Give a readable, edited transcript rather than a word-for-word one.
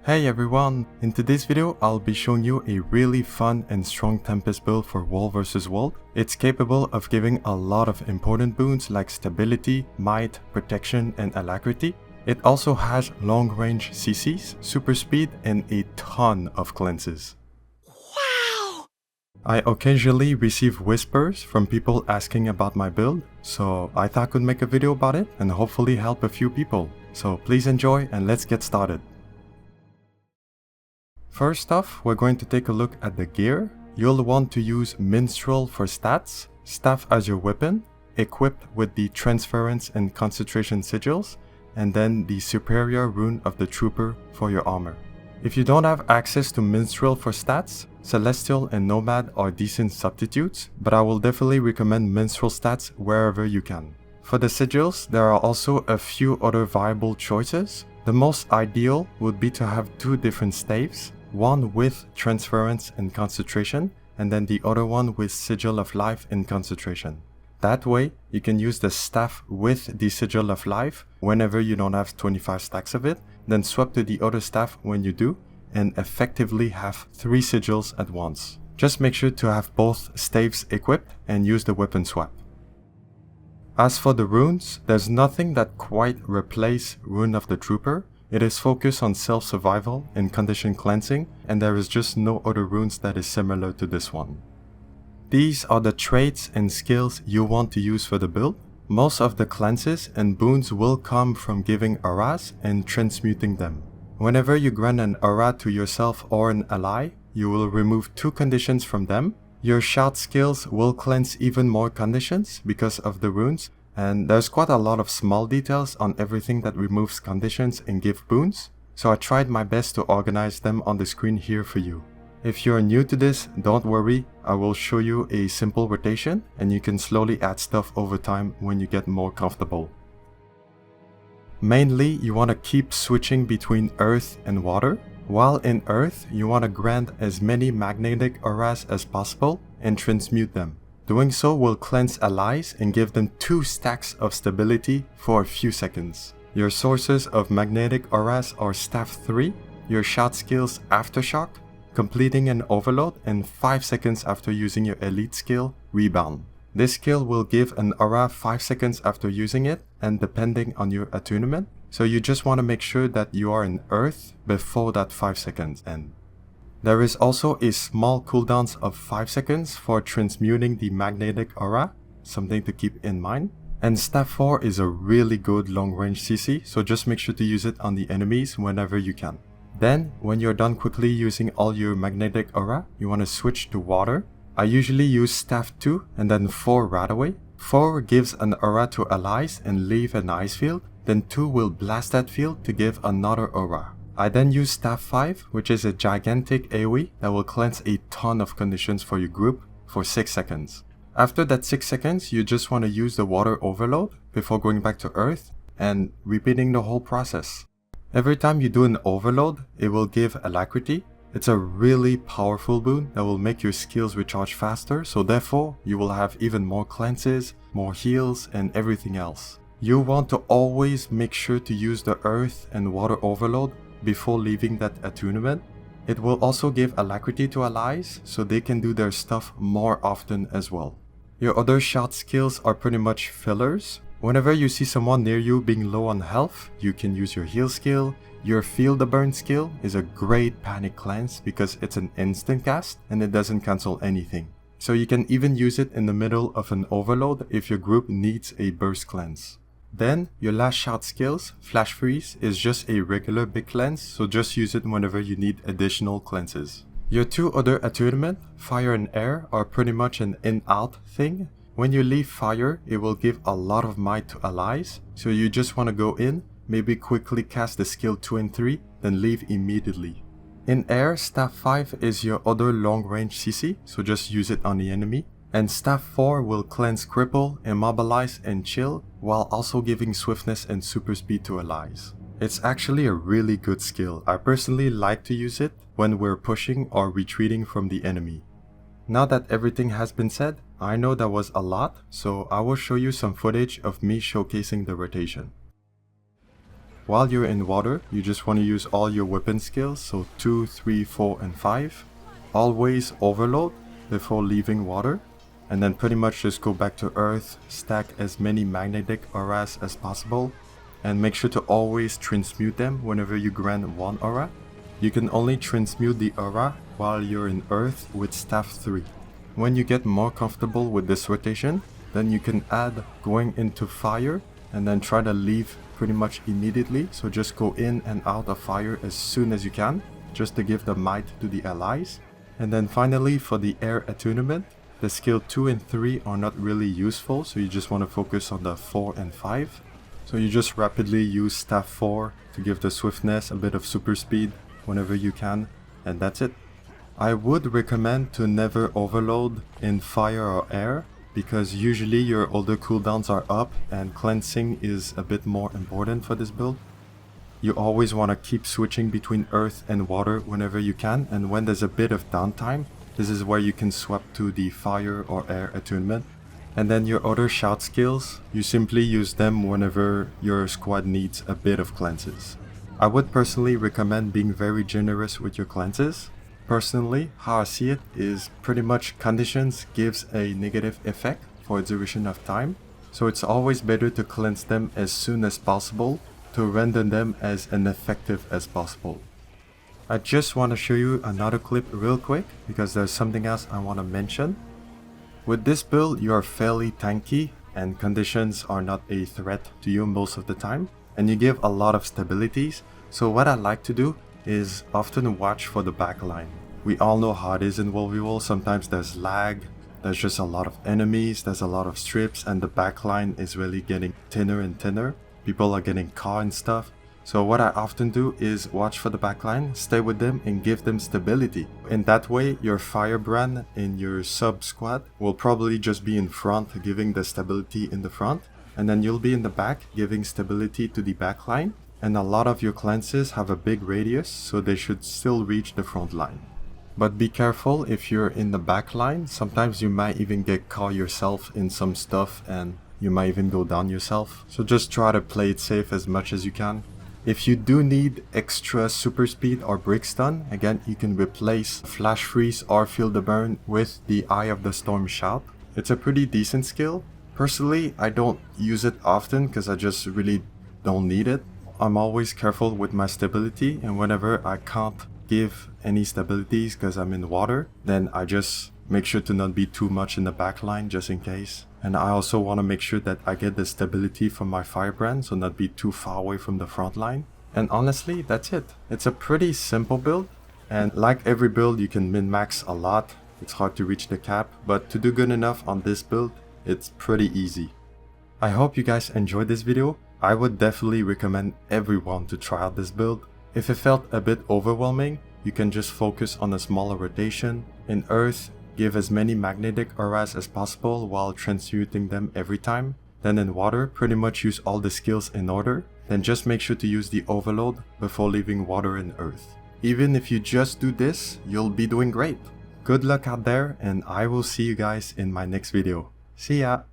Hey everyone! In today's video, I'll be showing you a really fun and strong Tempest build for wall versus wall. It's capable of giving a lot of important boons like stability, might, protection, and alacrity. It also has long range CCs, super speed, and a ton of cleanses. Wow! I occasionally receive whispers from people asking about my build, so I thought I could make a video about it and hopefully help a few people. So please enjoy and let's get started. First off, we're going to take a look at the gear. You'll want to use Minstrel for stats, staff as your weapon, equipped with the Transference and Concentration Sigils, and then the superior rune of the Trooper for your armor. If you don't have access to Minstrel for stats, Celestial and Nomad are decent substitutes, but I will definitely recommend Minstrel stats wherever you can. For the Sigils, there are also a few other viable choices. The most ideal would be to have two different staves, one with Transference and Concentration, and then the other one with Sigil of Life and Concentration. That way, you can use the staff with the Sigil of Life whenever you don't have 25 stacks of it, then swap to the other staff when you do, and effectively have 3 sigils at once. Just make sure to have both staves equipped and use the weapon swap. As for the runes, there's nothing that quite replaces Rune of the Trooper. It is focused on self-survival and condition cleansing, and there is just no other runes that is similar to this one. These are the traits and skills you want to use for the build. Most of the cleanses and boons will come from giving auras and transmuting them. Whenever you grant an aura to yourself or an ally, you will remove 2 conditions from them. Your shout skills will cleanse even more conditions because of the runes, and there's quite a lot of small details on everything that removes conditions and give boons, so I tried my best to organize them on the screen here for you. If you're new to this, don't worry, I will show you a simple rotation and you can slowly add stuff over time when you get more comfortable. Mainly, you want to keep switching between earth and water. While in earth, you want to grant as many magnetic auras as possible and transmute them. Doing so will cleanse allies and give them 2 stacks of stability for a few seconds. Your sources of magnetic auras are Staff 3, your shot skills Aftershock, completing an overload, and 5 seconds after using your elite skill, Rebound. This skill will give an aura 5 seconds after using it and depending on your attunement, so you just want to make sure that you are in earth before that 5 seconds end. There is also a small cooldowns of 5 seconds for transmuting the magnetic aura, something to keep in mind. And Staff 4 is a really good long range CC, so just make sure to use it on the enemies whenever you can. Then, when you're done quickly using all your magnetic aura, you want to switch to water. I usually use Staff 2 and then 4 right away. 4 gives an aura to allies and leave an ice field, then 2 will blast that field to give another aura. I then use Staff 5, which is a gigantic AoE that will cleanse a ton of conditions for your group for 6 seconds. After that 6 seconds, you just want to use the water overload before going back to earth and repeating the whole process. Every time you do an overload, it will give alacrity. It's a really powerful boon that will make your skills recharge faster, so therefore you will have even more cleanses, more heals, and everything else. You want to always make sure to use the earth and water overload before leaving that attunement. It will also give alacrity to allies so they can do their stuff more often as well. Your other shot skills are pretty much fillers. Whenever you see someone near you being low on health, you can use your heal skill. Your Feel the Burn skill is a great panic cleanse because it's an instant cast and it doesn't cancel anything. So you can even use it in the middle of an overload if your group needs a burst cleanse. Then, your last shot skills, Flash Freeze, is just a regular big cleanse, so just use it whenever you need additional cleanses. Your 2 other attunement, Fire and Air, are pretty much an in-out thing. When you leave Fire, it will give a lot of might to allies, so you just want to go in, maybe quickly cast the skill 2 and 3, then leave immediately. In Air, Staff 5 is your other long range CC, so just use it on the enemy. And Staff 4 will cleanse Cripple, Immobilize, and Chill, while also giving swiftness and super speed to allies. It's actually a really good skill. I personally like to use it when we're pushing or retreating from the enemy. Now that everything has been said, I know that was a lot, so I will show you some footage of me showcasing the rotation. While you're in water, you just want to use all your weapon skills, so 2, 3, 4, and 5. Always overload before leaving water, and then pretty much just go back to earth, stack as many magnetic auras as possible, and make sure to always transmute them whenever you grant one aura. You can only transmute the aura while you're in earth with staff 3. When you get more comfortable with this rotation, then you can add going into fire and then try to leave pretty much immediately. So just go in and out of fire as soon as you can, just to give the might to the allies. And then finally for the air attunement, the skill 2 and 3 are not really useful, so you just want to focus on the 4 and 5. So you just rapidly use staff 4 to give the swiftness a bit of super speed whenever you can, and that's it. I would recommend to never overload in fire or air, because usually your older cooldowns are up and cleansing is a bit more important for this build. You always want to keep switching between earth and water whenever you can, and when there's a bit of downtime, this is where you can swap to the fire or air attunement. And then your other shout skills, you simply use them whenever your squad needs a bit of cleanses. I would personally recommend being very generous with your cleanses. Personally, how I see it is pretty much conditions gives a negative effect for a duration of time, so it's always better to cleanse them as soon as possible to render them as ineffective as possible. I just want to show you another clip real quick because there's something else I want to mention. With this build, you are fairly tanky and conditions are not a threat to you most of the time, and you give a lot of stabilities. So what I like to do is often watch for the backline. We all know how it is in WvW, sometimes there's lag, there's just a lot of enemies, there's a lot of strips, and the backline is really getting thinner and thinner. People are getting caught and stuff. So what I often do is watch for the backline, stay with them and give them stability. In that way, your firebrand in your sub squad will probably just be in front, giving the stability in the front, and then you'll be in the back, giving stability to the backline. And a lot of your cleanses have a big radius, so they should still reach the front line. But be careful if you're in the back line, sometimes you might even get caught yourself in some stuff and you might even go down yourself. So just try to play it safe as much as you can. If you do need extra super speed or brick stun, again you can replace flash freeze or feel the burn with the Eye of the Storm shout. It's a pretty decent skill. Personally, I don't use it often because I just really don't need it. I'm always careful with my stability, and whenever I can't give any stabilities because I'm in water, then I just make sure to not be too much in the back line just in case. And I also want to make sure that I get the stability from my firebrand, so not be too far away from the front line. And honestly, that's it. It's a pretty simple build, and like every build you can min-max a lot. It's hard to reach the cap, but to do good enough on this build, it's pretty easy. I hope you guys enjoyed this video. I would definitely recommend everyone to try out this build. If it felt a bit overwhelming, you can just focus on a smaller rotation. In earth, give as many magnetic auras as possible while transmuting them every time. Then in water, pretty much use all the skills in order. Then just make sure to use the overload before leaving water in earth. Even if you just do this, you'll be doing great. Good luck out there, and I will see you guys in my next video. See ya!